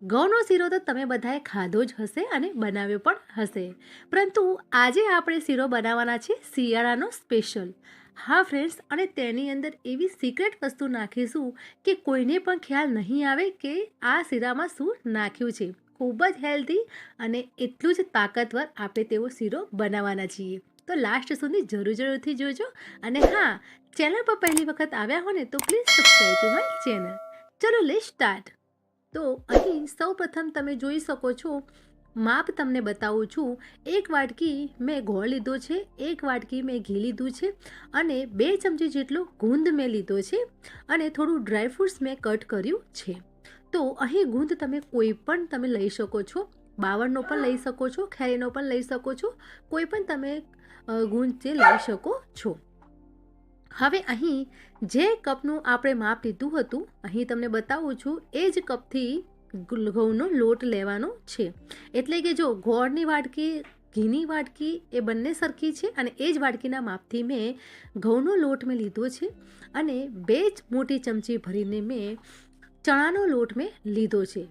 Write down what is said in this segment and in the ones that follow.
ઘઉંનો શીરો તો તમે બધાએ ખાધો જ હશે અને બનાવ્યો પણ હશે, પરંતુ આજે આપણે શીરો બનાવવાના છે શિયાળાનો સ્પેશિયલ. હા ફ્રેન્ડ્સ, અને તેની અંદર એવી સિક્રેટ વસ્તુ નાખીશું કે કોઈને પણ ખ્યાલ નહીં આવે કે આ શીરામાં શું નાખ્યું છે. ખૂબ જ હેલ્ધી અને એટલું જ તાકાતવર આપણે તેવો શીરો બનાવવાના છીએ. તો લાસ્ટ સુધી જરૂરથી જોજો. અને હા, ચેનલ પર પહેલી વખત આવ્યા હો ને તો please subscribe to my channel. ચલો લેટ્સ સ્ટાર્ટ. તો અહીં સૌપ્રથમ તમે જોઈ શકો છો, માપ તમને બતાવું છું. 1 વાટકી મેં ગોળ લીધો છે, 1 વાટકી મેં ઘી લીધું છે અને 2 ચમચી જેટલો ગુંદ મેં લીધો છે અને થોડું ડ્રાયફ્રૂટ્સ મેં કટ કર્યું છે. તો અહીં ગુંદ તમે કોઈ પણ તમે લઈ શકો છો, બાવળનો પણ લઈ શકો છો, ખેરીનો પણ લઈ શકો છો, કોઈ પણ તમે ગુંદ જે લઈ શકો છો. હવે અહીં જે કપનું આપણે માપ લીધું હતું, અહીં તમને બતાવું છું એ જ કપથી ઘઉંનો લોટ લેવાનો છે. એટલે કે જો ગોળની વાટકી, ઘીની વાટકી એ બંને સરખી છે અને એ જ વાટકીના માપથી મેં ઘઉંનો લોટ મેં લીધો છે અને 2 મોટી ચમચી ભરીને મેં ચણાનો લોટ મેં લીધો છે.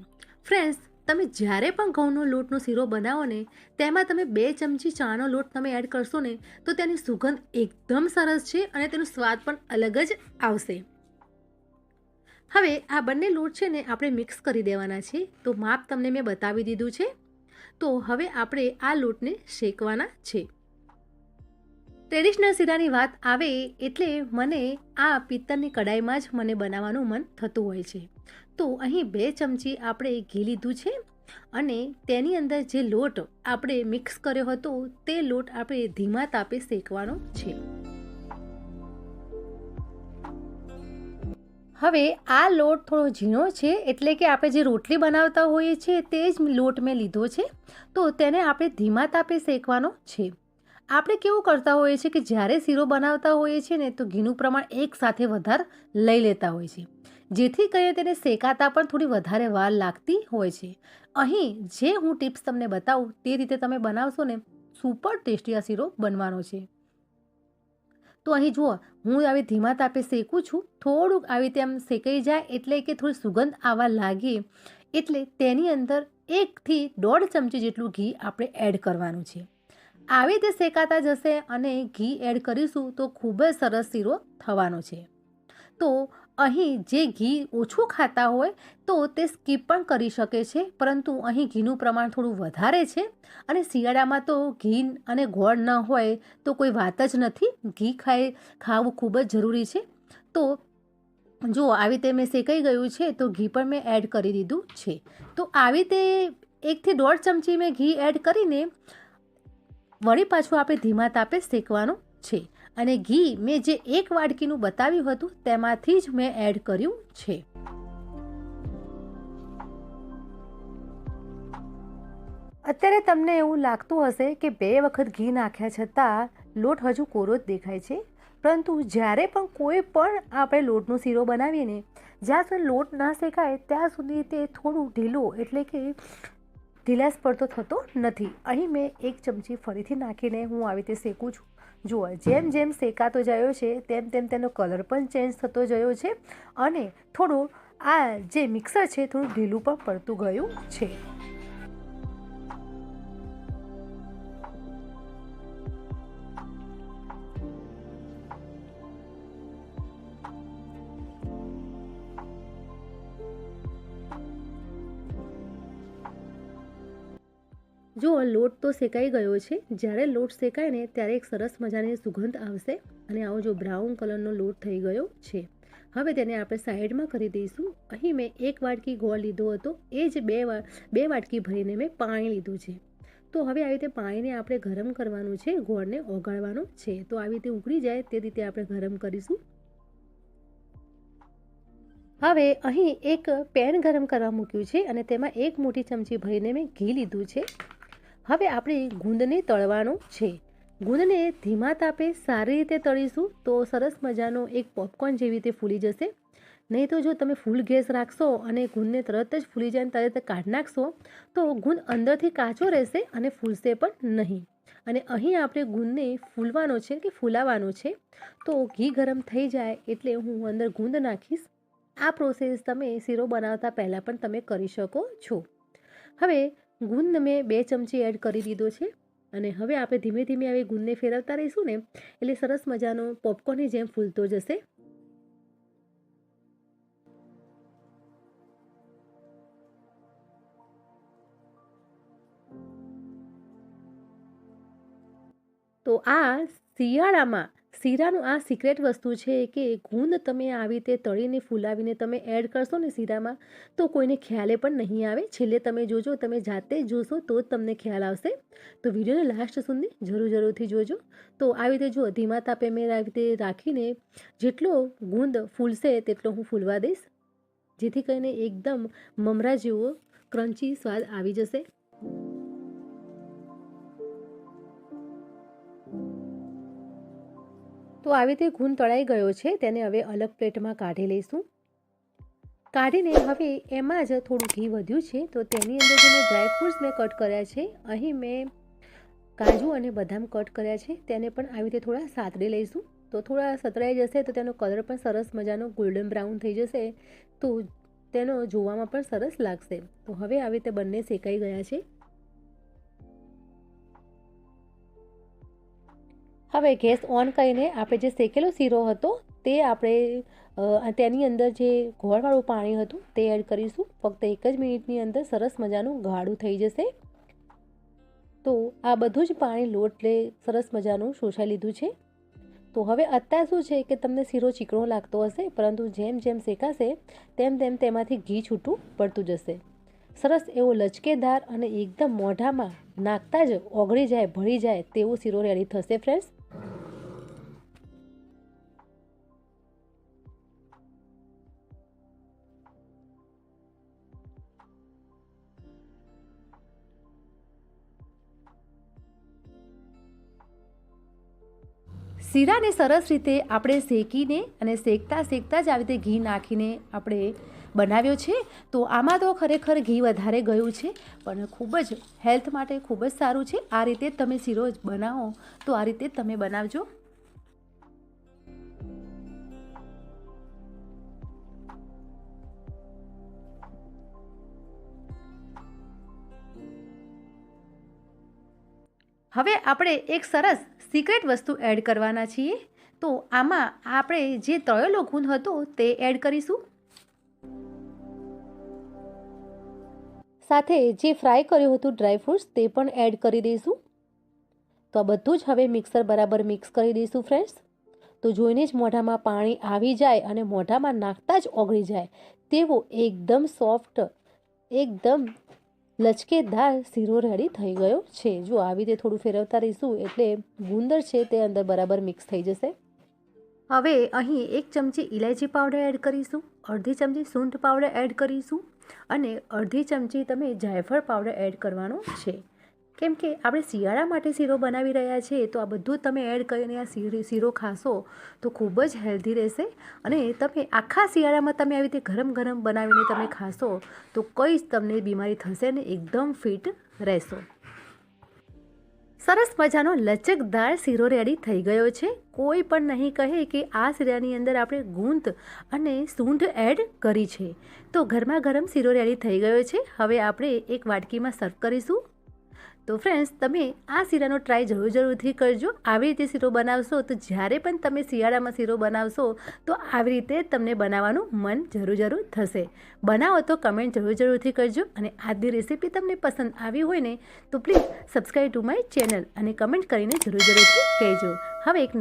ફ્રેન્ડ્સ, તમે જ્યારે પણ ઘઉંનો લોટનો શીરો બનાવો ને, તેમાં તમે 2 ચમચી ચણાનો લોટ તમે એડ કરશો ને તો તેની સુગંધ એકદમ સરસ છે અને તેનો સ્વાદ પણ અલગ જ આવશે. હવે આ બંને લોટ છે ને આપણે મિક્સ કરી દેવાના છે. તો માપ તમને મેં બતાવી દીધું છે. તો હવે આપણે આ લોટને શેકવાના છે. ટ્રેડિશનલ શીરાની વાત આવે એટલે મને આ પિત્તળની કડાઈમાં જ મને બનાવવાનું મન થતું હોય છે. તો અહીં 2 ચમચી આપણે ઘી લીધું છે અને તેની અંદર જે લોટ આપણે મિક્સ કર્યો હતો તે લોટ આપણે ધીમા તાપે શેકવાનો છે. હવે આ લોટ થોડો ઝીણો છે, એટલે કે આપણે જે રોટલી બનાવતા હોઈએ છીએ તે જ લોટ મેં લીધો છે. તો તેને આપણે ધીમા તાપે શેકવાનો છે. આપણે કેવું કરતા હોઈએ છીએ કે જ્યારે શીરો બનાવતા હોઈએ છીએ ને તો ઘીનું પ્રમાણ એકસાથે વધારે લઈ લેતા હોય છે, જેથી કરીને તેને શેકાતા પણ થોડી વધારે વાર લાગતી હોય છે. અહીં જે હું ટિપ્સ તમને બતાવું તે રીતે તમે બનાવશો ને, સુપર ટેસ્ટી આ શીરો બનવાનો છે. તો અહીં જુઓ, હું આવી ધીમા તાપે શેકું છું. થોડુંક આવી રીતે આમ શેકાઈ જાય એટલે કે થોડી સુગંધ આવવા લાગે એટલે તેની અંદર 1 થી 1.5 ચમચી જેટલું ઘી આપણે એડ કરવાનું છે. આવી રીતે શેકાતા જશે અને ઘી એડ કરીશું તો ખૂબ જ સરસ શીરો થવાનો છે. તો અહીં જે ઘી ઓછું ખાતા હોય તો તે સ્કીપ પણ કરી શકે છે, પરંતુ અહીં ઘીનું પ્રમાણ થોડું વધારે છે અને શિયાળામાં તો ઘી અને ગોળ ન હોય તો કોઈ વાત જ નથી. ઘી ખાવું ખૂબ જ જરૂરી છે. તો જો આવી રીતે મેં શેકાઈ ગયું છે તો ઘી પણ મેં એડ કરી દીધું છે. તો આવી રીતે 1 થી 1.5 ચમચી મેં ઘી એડ કરીને વળી પાછું આપણે ધીમા તાપે શેકવાનું છે. અને ઘી મેં જે 1 વાટકીનું બતાવ્યું હતું તેમાંથી જ મેં એડ કર્યું છે. અત્યારે તમને એવું લાગતું હશે કે 2 વખત ઘી નાખ્યા છતાં લોટ હજુ કોરો જ દેખાય છે, પરંતુ જ્યારે પણ કોઈ પણ આપણે લોટનો શીરો બનાવીએ ને, જ્યાં સુધી લોટ ના શેકાય ત્યાં સુધી તે થોડું ઢીલો એટલે કે ઢીલાશ પડતો થતો નથી. અહીં મેં 1 ચમચી ફરીથી નાખીને હું આવી રીતે શેકું છું. જુઓ, જેમ જેમ શેકાતો ગયો છે તેમ તેમ તેનો કલર પણ ચેન્જ થતો ગયો છે અને થોડું આ જે મિક્સર છે થોડું ઢીલું પણ પડતું ગયું છે. જો લોટ તો શેકાઈ ગયો છે. જ્યારે લોટ શેકાય ને ત્યારે એક સરસ મજાની સુગંધ આવશે અને આવો જો બ્રાઉન કલરનો લોટ થઈ ગયો છે. હવે તેને આપણે સાઈડમાં કરી દઈશું. અહીં મેં 1 વાટકી ગોળ લીધો હતો, એ જ 2 વાટકી ભરીને મેં પાણી લીધું છે. તો હવે આવી રીતે પાણીને આપણે ગરમ કરવાનું છે, ગોળને ઓગાળવાનો છે. તો આવી રીતે ઉકળી જાય તે રીતે આપણે ગરમ કરીશું. હવે અહીં એક પેન ગરમ કરવા મૂક્યું છે અને તેમાં 1 મોટી ચમચી ભરીને મેં ઘી લીધું છે. હવે આપણે ગુંદને તળવાનું છે. ગુંદને ધીમા તાપે સારી રીતે તળીશું તો સરસ મજાનો એક પોપકોર્ન જેવી રીતે ફૂલી જશે. નહીં તો જો તમે ફૂલ ગેસ રાખશો અને ગુંદને તરત જ ફૂલી જાય તરત કાઢી નાખશો તો ગુંદ અંદરથી કાચો રહેશે અને ફૂલશે પણ નહીં. અને અહીં આપણે ગુંદને ફૂલવાનો છે કે ફૂલાવવાનો છે. તો ઘી ગરમ થઈ જાય એટલે હું અંદર ગુંદ નાખીશ આ પ્રોસેસ તમે શીરો બનાવતા પહેલાં પણ તમે કરી શકો છો. હવે ગુંદ મેં 2 ચમચી એડ કરી દીધો છે અને હવે આપણે ધીમે ધીમે આવી ગુંદને ફેરવતા રહીશું ને એટલે સરસ મજાનો પોપકોર્નની જેમ ફૂલતો જશે. તો આ શિયાળામાં શીરાનું આ સિક્રેટ વસ્તુ છે કે ગુંદ તમે આવી રીતે તળીને ફૂલાવીને તમે એડ કરશો ને શીરામાં તો કોઈને ખ્યાલે પણ નહીં આવે. છેલ્લે તમે જોજો, તમે જાતે જોશો તો જ તમને ખ્યાલ આવશે. તો વિડીયોને લાસ્ટ સુધી જરૂરથી જોજો. તો આવી રીતે જો ધીમા તાપે મેં આવી રીતે રાખીને જેટલો ગુંદ ફૂલશે તેટલો હું ફૂલવા દઈશ, જેથી કરીને એકદમ મમરા જેવો ક્રન્ચી સ્વાદ આવી જશે. તો આવી રીતે ગુંદ તળાઈ ગયો છે, તેને હવે અલગ પ્લેટમાં કાઢી લઈશું. કાઢીને હવે એમાં જ થોડું ઘી વધ્યું છે તો તેની અંદર જે મેં ડ્રાયફ્રૂટ્સ મેં કટ કર્યા છે, અહીં મેં કાજુ અને બદામ કટ કર્યા છે, તેને પણ આવી રીતે થોડા સાતળી લઈશું. તો થોડા સતળાઈ જશે તો તેનો કલર પણ સરસ મજાનો ગોલ્ડન બ્રાઉન થઈ જશે, તો તેનો જોવામાં પણ સરસ લાગશે. તો હવે આવી રીતે બંને શેકાઈ ગયા છે. હવે ગેસ ઓન કરીને આપણે જે શેકેલો શીરો હતો તે આપણે તેની અંદર જે ગોળવાળું પાણી હતું તે એડ કરીશું. ફક્ત 1 જ મિનિટની અંદર સરસ મજાનું ગાઢું થઈ જશે. તો આ બધું જ પાણી લોટલે સરસ મજાનું શોષાઈ લીધું છે. તો હવે અત્યારે શું છે કે તમને શીરો ચીકણો લાગતો હશે, પરંતુ જેમ જેમ શેકાશે તેમ તેમ તેમાંથી ઘી છૂટું પડતું જશે. સરસ એવો લચકેદાર અને એકદમ મોઢામાં નાખતા જ ઓગળી જાય, ભળી જાય તેવો શીરો રેડી થશે ફ્રેન્ડ્સ. શીરાને સરસ રીતે આપણે શેકીને અને શેકતા જ આવી રીતે ઘી નાખીને આપણે બનાવ્યો છે. તો આમાં તો ખરેખર ઘી વધારે ગયું છે, પણ ખૂબ જ હેલ્થ માટે ખૂબ જ સારું છે. આ રીતે તમે શીરો બનાવો તો આ રીતે તમે બનાવજો. હવે આપણે એક સરસ સિક્રેટ વસ્તુ એડ કરવાના છીએ. તો આમાં આપણે જે તળેલો ગુંદ હતો તે એડ કરીશું, સાથે જે ફ્રાય કર્યું હતું ડ્રાયફ્રૂટ્સ તે પણ એડ કરી દઈશું. તો આ બધું જ હવે મિક્સર બરાબર મિક્સ કરી દઈશું ફ્રેન્ડ્સ. તો જોઈને જ મોઢામાં પાણી આવી જાય અને મોઢામાં નાખતા જ ઓગળી જાય તેવો એકદમ સોફ્ટ, એકદમ લચકેદાર શીરો રેડી થઈ ગયો છે. જો આવી રીતે થોડું ફેરવતા રહીશું એટલે ગુંદર છે તે અંદર બરાબર મિક્સ થઈ જશે. હવે અહીં 1 ચમચી ઇલાયચી પાવડર એડ કરીશું, અડધી ચમચી સૂંઠ પાવડર એડ કરીશું અને અડધી ચમચી તમે જાયફળ પાવડર એડ કરવાનો છે. કેમ કે આપણે શિયાળા માટે શીરો બનાવી રહ્યા છીએ, તો આ બધું તમે એડ કરીને આ શીરો ખાશો તો ખૂબ જ હેલ્ધી રહેશે. અને તમે આખા શિયાળામાં તમે આવી રીતે ગરમ બનાવીને તમે ખાશો તો કોઈ જ તમને બીમારી થશે ને, એકદમ ફિટ રહેશો. સરસ મજાનો લચકદાર શીરો રેડી થઈ ગયો છે. કોઈ પણ નહીં કહે કે આ શીરાની અંદર આપણે ગુંદ અને સૂંઠ એડ કરી છે. તો ગરમા ગરમ શીરો રેડી થઈ ગયો છે. હવે આપણે એક વાટકીમાં સર્વ કરીશું. તો ફ્રેન્ડ્સ, તમે આ શીરાનો ટ્રાય જરૂરથી કરજો. આવી રીતે શીરો બનાવશો તો જ્યારે પણ તમે શિયાળામાં શીરો બનાવશો તો આવી રીતે તમને બનાવવાનું મન જરૂર થશે. બનાવો તો કમેન્ટ જરૂરથી કરજો. અને આજની રેસીપી તમને પસંદ આવી હોય ને તો please subscribe to my channel અને કમેન્ટ કરીને જરૂરથી કહેજો. હવે એક